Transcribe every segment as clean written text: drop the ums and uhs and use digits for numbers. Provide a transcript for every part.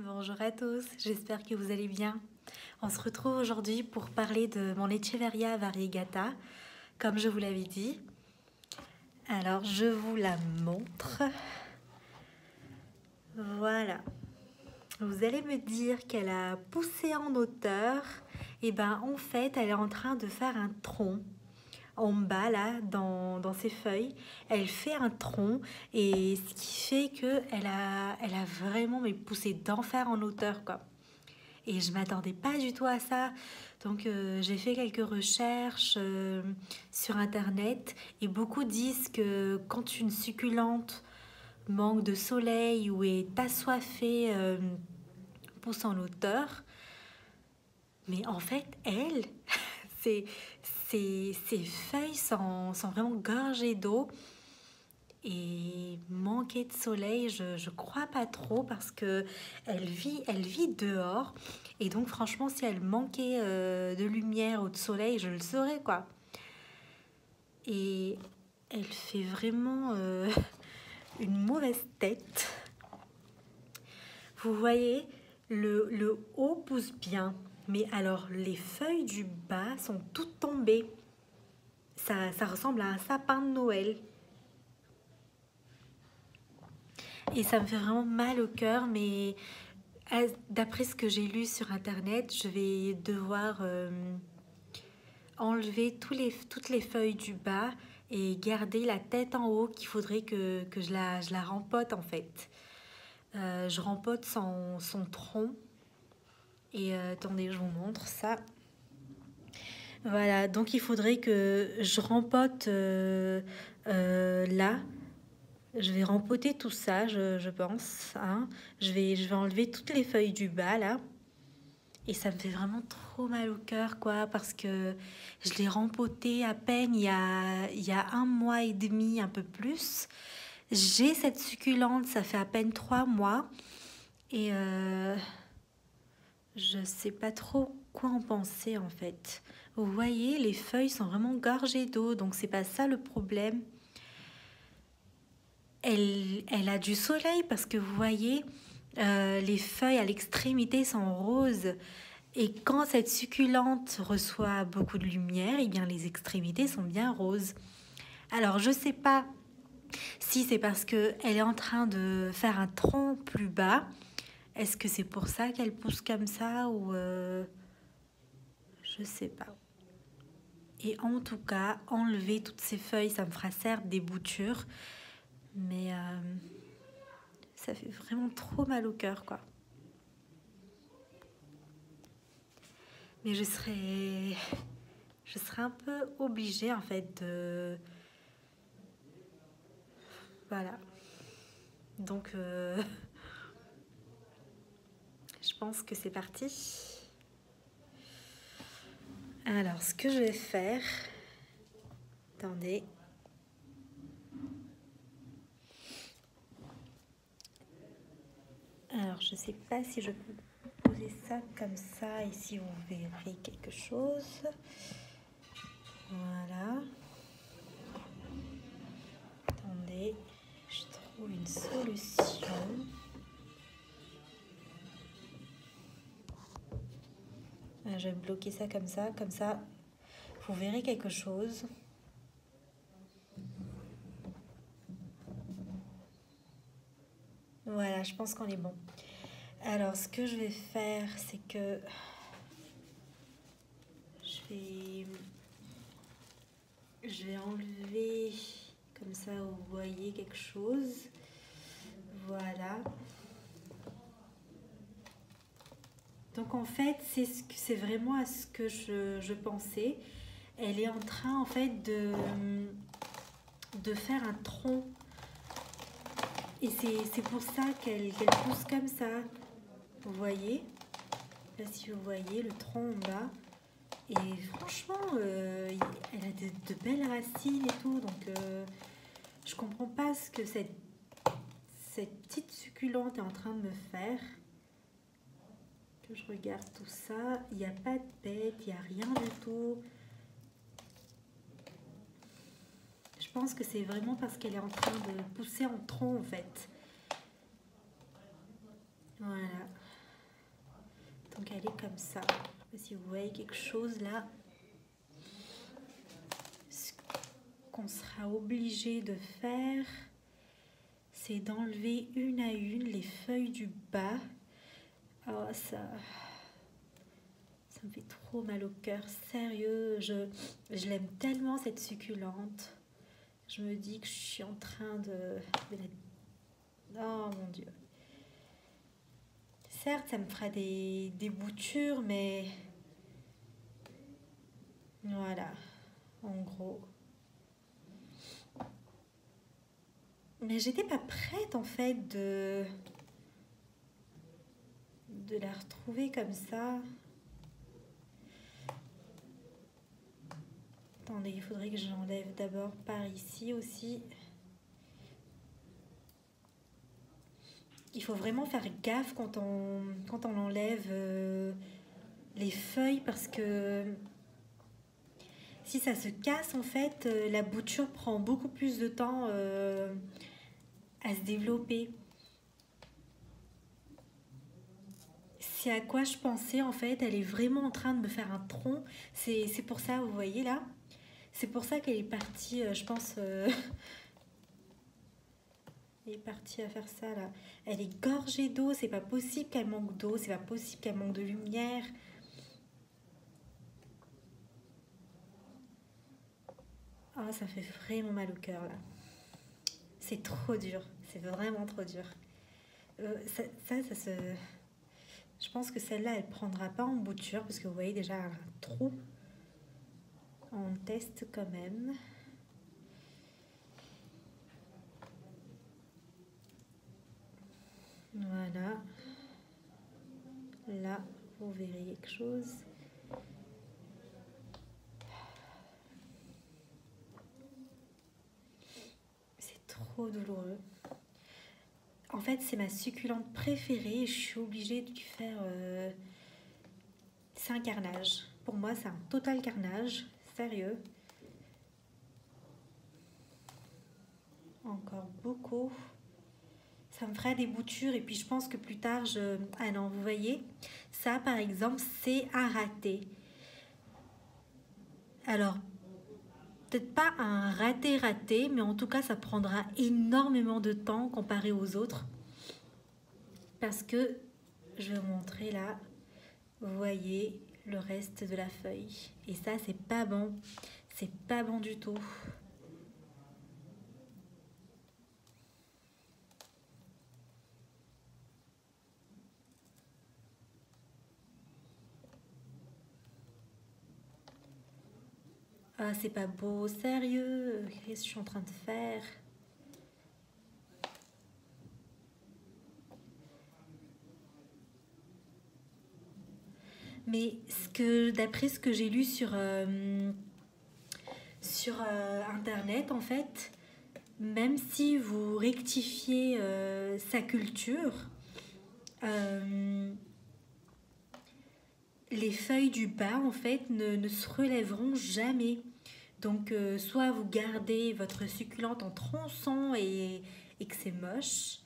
Bonjour à tous, j'espère que vous allez bien. On se retrouve aujourd'hui pour parler de mon Echeveria variegata, comme je vous l'avais dit. Alors, je vous la montre. Voilà. Vous allez me dire qu'elle a poussé en hauteur. Et ben, en fait, elle est en train de faire un tronc. En bas, là, dans ses feuilles, elle fait un tronc. Et ce qui fait qu'elle a vraiment poussé d'enfer en hauteur, quoi. Et je m'attendais pas du tout à ça. Donc j'ai fait quelques recherches sur internet et beaucoup disent que quand une succulente manque de soleil ou est assoiffée, pousse en hauteur. Mais en fait, elle, ses, ses feuilles sont vraiment gorgées d'eau. Et manquer de soleil, je crois pas trop parce que elle vit dehors. Et donc franchement, si elle manquait de lumière ou de soleil, je le saurais quoi. Et elle fait vraiment une mauvaise tête. Vous voyez, le haut pousse bien. Mais alors les feuilles du bas sont toutes tombées. Ça ressemble à un sapin de Noël. Et ça me fait vraiment mal au cœur, mais d'après ce que j'ai lu sur internet, je vais devoir enlever toutes les feuilles du bas et garder la tête en haut qu'il faudrait que je la rempote en fait. Je rempote son tronc et attendez, je vous montre ça. Voilà, donc il faudrait que je rempote là. Je vais rempoter tout ça, je pense. Hein. Je vais enlever toutes les feuilles du bas, là. Et ça me fait vraiment trop mal au cœur, quoi, parce que je l'ai rempoté à peine il y a 1 mois et demi, un peu plus. J'ai cette succulente, ça fait à peine 3 mois. Et je sais pas trop quoi en penser, en fait. Vous voyez, les feuilles sont vraiment gorgées d'eau, donc c'est pas ça le problème. Elle a du soleil parce que vous voyez, les feuilles à l'extrémité sont roses. Et quand cette succulente reçoit beaucoup de lumière, eh bien les extrémités sont bien roses. Alors je ne sais pas si c'est parce qu'elle est en train de faire un tronc plus bas. Est-ce que c'est pour ça qu'elle pousse comme ça ou je ne sais pas. Et en tout cas, enlever toutes ces feuilles, ça me fera certes des boutures, mais ça fait vraiment trop mal au cœur, quoi. Mais je serais un peu obligée, en fait, de... Voilà. Donc, je pense que c'est parti. Alors, ce que je vais faire... Attendez... Alors, je ne sais pas si je peux poser ça comme ça et si vous verrez quelque chose. Voilà. Attendez, je trouve une solution. Je vais bloquer ça, comme ça, vous verrez quelque chose. Voilà, je pense qu'on est bon. Alors, ce que je vais faire, c'est que je vais enlever, comme ça vous voyez quelque chose. Voilà. Donc en fait, c'est vraiment à ce que je pensais. Elle est en train en fait de faire un tronc. Et c'est pour ça qu'elle pousse comme ça. Vous voyez? Là, si vous voyez le tronc en bas. Et franchement, elle a de belles racines et tout. Donc je comprends pas ce que cette petite succulente est en train de me faire. Que je regarde tout ça. Il n'y a pas de bête, il n'y a rien du tout. Je pense que c'est vraiment parce qu'elle est en train de pousser en tronc en fait. Voilà. ça. Je sais pas si vous voyez quelque chose là. Ce qu'on sera obligé de faire, c'est d'enlever une à une les feuilles du bas. Oh, ça me fait trop mal au cœur. Sérieux, je l'aime tellement cette succulente. Je me dis que je suis en train de la... Oh mon Dieu. Certes, ça me fera des boutures, mais voilà, en gros. Mais j'étais pas prête en fait de la retrouver comme ça. Attendez, il faudrait que j'enlève d'abord par ici aussi. Il faut vraiment faire gaffe quand on enlève les feuilles parce que si ça se casse en fait, la bouture prend beaucoup plus de temps à se développer. C'est à quoi je pensais en fait, elle est vraiment en train de me faire un tronc. C'est pour ça, vous voyez là, c'est pour ça qu'elle est partie, je pense, elle est partie à faire ça là. Elle est gorgée d'eau, c'est pas possible qu'elle manque d'eau, c'est pas possible qu'elle manque de lumière. Ah, ça fait vraiment mal au cœur là. C'est trop dur, c'est vraiment trop dur. Ça se... Je pense que celle-là, elle prendra pas en bouture parce que vous voyez déjà un trou. On teste quand même. Voilà. Là, vous verrez quelque chose. C'est trop douloureux. En fait, c'est ma succulente préférée et je suis obligée de lui faire... C'est un carnage. Pour moi, c'est un total carnage. Sérieux. Encore beaucoup. Ça me fera des boutures et puis je pense que plus tard, Ah non, vous voyez, ça par exemple, c'est à rater. Alors, peut-être pas un raté, mais en tout cas, ça prendra énormément de temps comparé aux autres. Parce que, je vais vous montrer là, vous voyez le reste de la feuille. Et ça, c'est pas bon. C'est pas bon du tout. Ah, c'est pas beau, sérieux. Qu'est-ce que je suis en train de faire? Mais d'après ce que j'ai lu sur Internet, en fait, même si vous rectifiez sa culture, les feuilles du bas, en fait, ne se relèveront jamais. Donc, soit vous gardez votre succulente en tronçon et que c'est moche,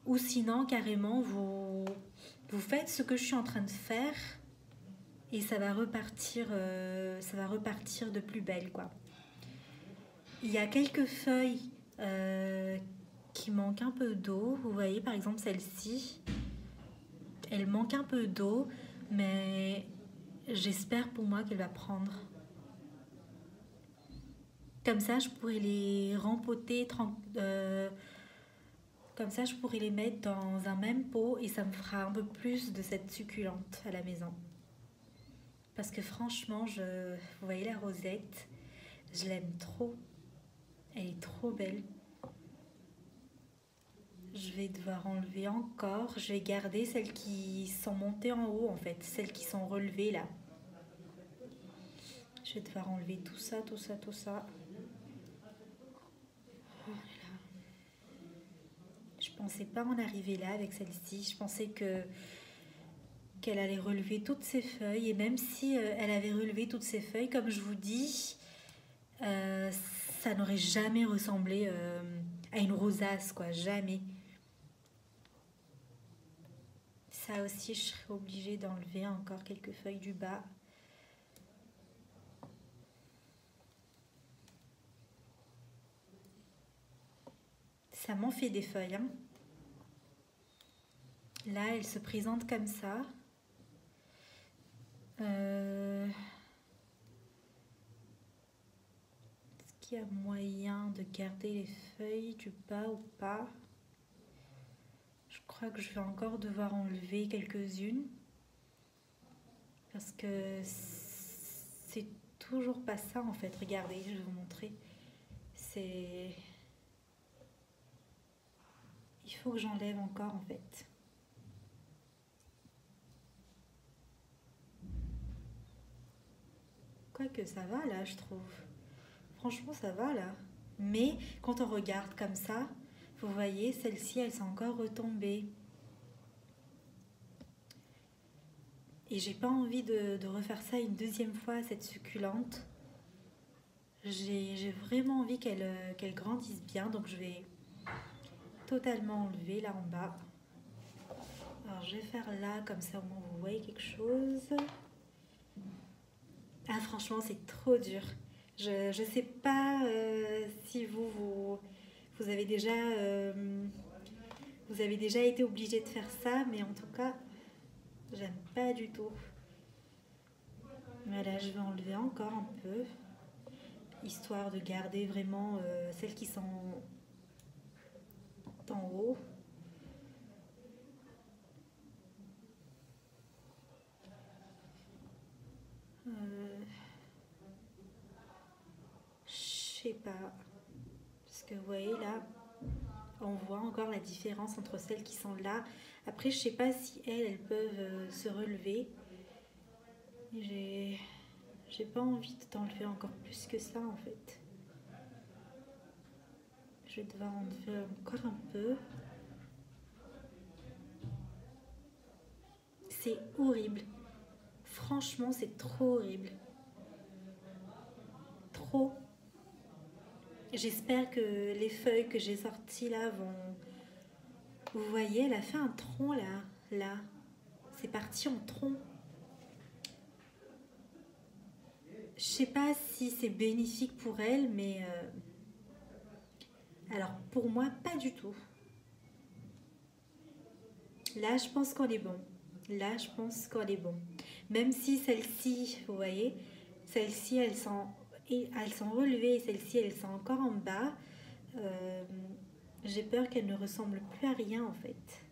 ou sinon, carrément, vous faites ce que je suis en train de faire et ça va repartir de plus belle, quoi. Il y a quelques feuilles qui manquent un peu d'eau. Vous voyez, par exemple, celle-ci, elle manque un peu d'eau, mais j'espère pour moi qu'elle va prendre. Comme ça, je pourrais les rempoter, comme ça, je pourrais les mettre dans un même pot et ça me fera un peu plus de cette succulente à la maison. Parce que franchement, vous voyez la rosette, je l'aime trop. Elle est trop belle. Je vais devoir enlever encore. Je vais garder celles qui sont montées en haut, en fait. Celles qui sont relevées, là. Je vais devoir enlever tout ça, tout ça, tout ça. Oh là là. Je pensais pas en arriver là avec celle-ci. Je pensais qu'elle allait relever toutes ses feuilles. Et même si elle avait relevé toutes ses feuilles, comme je vous dis, ça n'aurait jamais ressemblé à une rosace, quoi. Jamais. Ça aussi, je serai obligée d'enlever encore quelques feuilles du bas. Ça m'en fait des feuilles, hein. Là, elle se présente comme ça. Est-ce qu'il y a moyen de garder les feuilles du bas ou pas? Je crois que je vais encore devoir enlever quelques-unes. Parce que c'est toujours pas ça en fait. Regardez, je vais vous montrer. Il faut que j'enlève encore en fait. Quoique ça va là, je trouve. Franchement, ça va là. Mais quand on regarde comme ça, vous voyez, celle-ci, elle s'est encore retombée. Et j'ai pas envie de refaire ça une deuxième fois, cette succulente. J'ai vraiment envie qu'elle grandisse bien, donc je vais totalement enlever là en bas. Alors je vais faire là, comme ça au moins vous voyez quelque chose. Ah franchement c'est trop dur. Je sais pas si vous avez déjà été obligé de faire ça, mais en tout cas j'aime pas du tout. Voilà, je vais enlever encore un peu, histoire de garder vraiment celles qui sont en haut. Je sais pas, parce que vous voyez là, on voit encore la différence entre celles qui sont là. Après, je sais pas si elles peuvent se relever. J'ai pas envie de t'enlever encore plus que ça en fait. Je vais devoir enlever encore un peu. C'est horrible. Franchement, c'est trop horrible. Trop. J'espère que les feuilles que j'ai sorties là vont... Vous voyez, elle a fait un tronc là. Là. C'est parti en tronc. Je sais pas si c'est bénéfique pour elle, mais... Alors, pour moi, pas du tout. Là, je pense qu'on est bon. Là, je pense qu'on est bon. Même si celle-ci, vous voyez, celle-ci, elles sont relevées et celle-ci, elles sont encore en bas. J'ai peur qu'elles ne ressemblent plus à rien, en fait.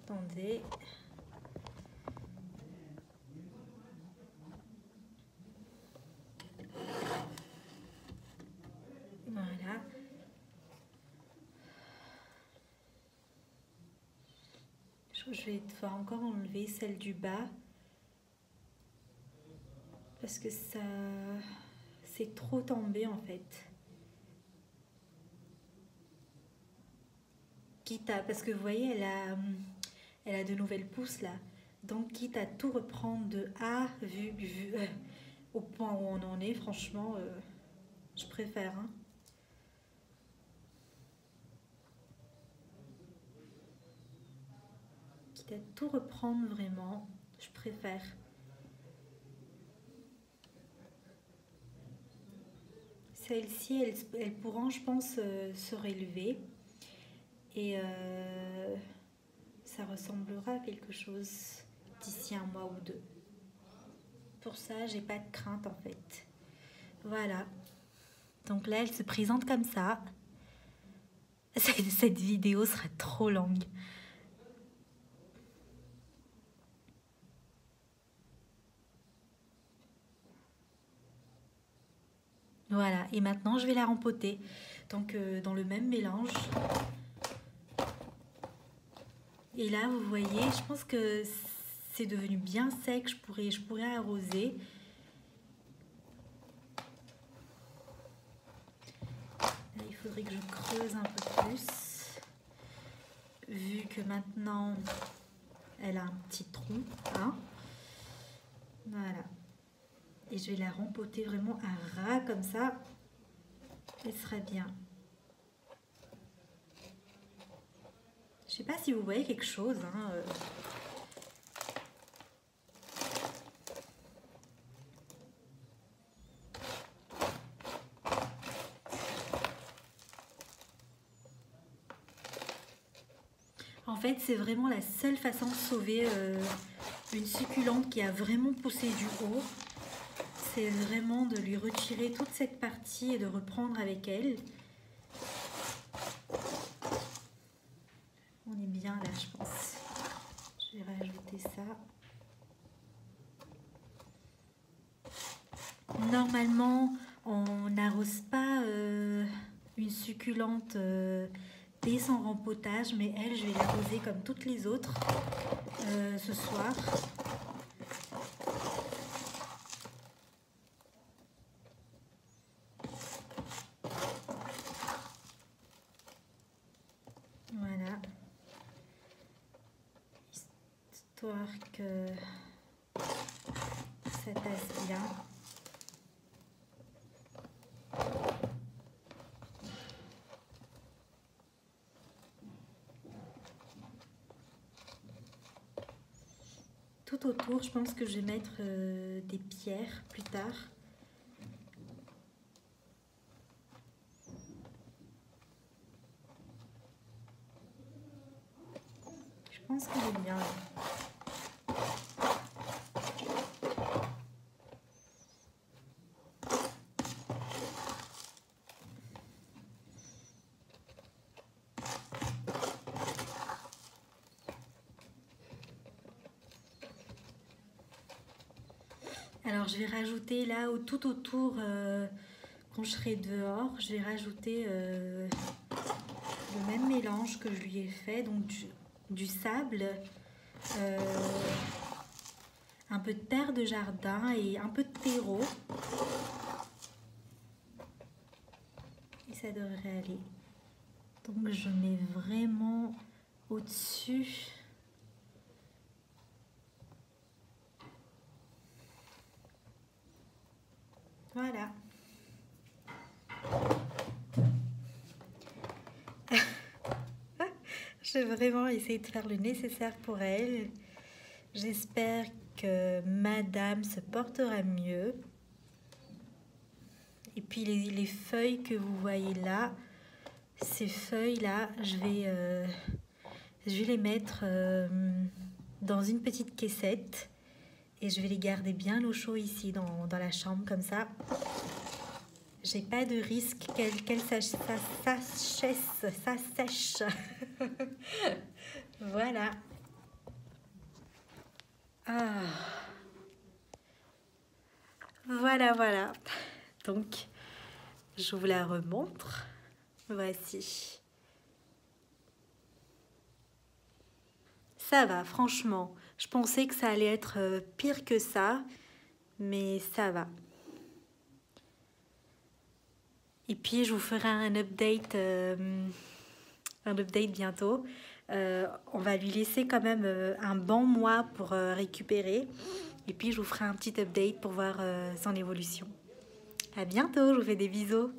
Attendez. Voilà. Je vais devoir encore enlever celle du bas. Parce que ça... c'est trop tombé, en fait. Quitte à... Parce que vous voyez, elle a de nouvelles pousses, là. Donc, quitte à tout reprendre de A, vu au point où on en est, franchement, je préfère. Hein. Quitte à tout reprendre vraiment, je préfère. Celles-ci, elles pourront, je pense, se relever. Et ça ressemblera à quelque chose d'ici un mois ou deux. Pour ça, j'ai pas de crainte en fait. Voilà. Donc là, elle se présente comme ça. Cette vidéo sera trop longue. Voilà. Et maintenant, je vais la rempoter. Donc, dans le même mélange. Et là, vous voyez, je pense que c'est devenu bien sec. Je pourrais arroser. Là, il faudrait que je creuse un peu plus. Vu que maintenant, elle a un petit tronc. Hein. Voilà. Et je vais la rempoter vraiment à ras comme ça. Elle sera bien. sais pas si vous voyez quelque chose. Hein. En fait, c'est vraiment la seule façon de sauver une succulente qui a vraiment poussé du haut. C'est vraiment de lui retirer toute cette partie et de reprendre avec elle. On est bien là, je pense. Je vais rajouter ça. Normalement, on n'arrose pas une succulente dès son rempotage, mais elle, je vais l'arroser comme toutes les autres ce soir. Voilà. Histoire que ça tasse bien. Tout autour, je pense que je vais mettre des pierres plus tard. Je pense qu'il est bien. Alors je vais rajouter là tout autour, quand je serai dehors, je vais rajouter le même mélange que je lui ai fait, donc du sable, un peu de terre de jardin et un peu de terreau. Et ça devrait aller. Donc je mets vraiment au-dessus. Voilà. Je vais vraiment essayer de faire le nécessaire pour elle. J'espère que madame se portera mieux. Et puis les feuilles que vous voyez là, ces feuilles-là, je vais les mettre dans une petite caissette. Et je vais les garder bien au chaud ici dans la chambre, comme ça. J'ai pas de risque qu'elle sèche. Voilà. Ah. Voilà. Donc, je vous la remontre. Voici. Ça va, franchement. Je pensais que ça allait être pire que ça, mais ça va. Et puis, je vous ferai un update bientôt. On va lui laisser quand même un bon mois pour récupérer. Et puis, je vous ferai un petit update pour voir son évolution. À bientôt, je vous fais des bisous.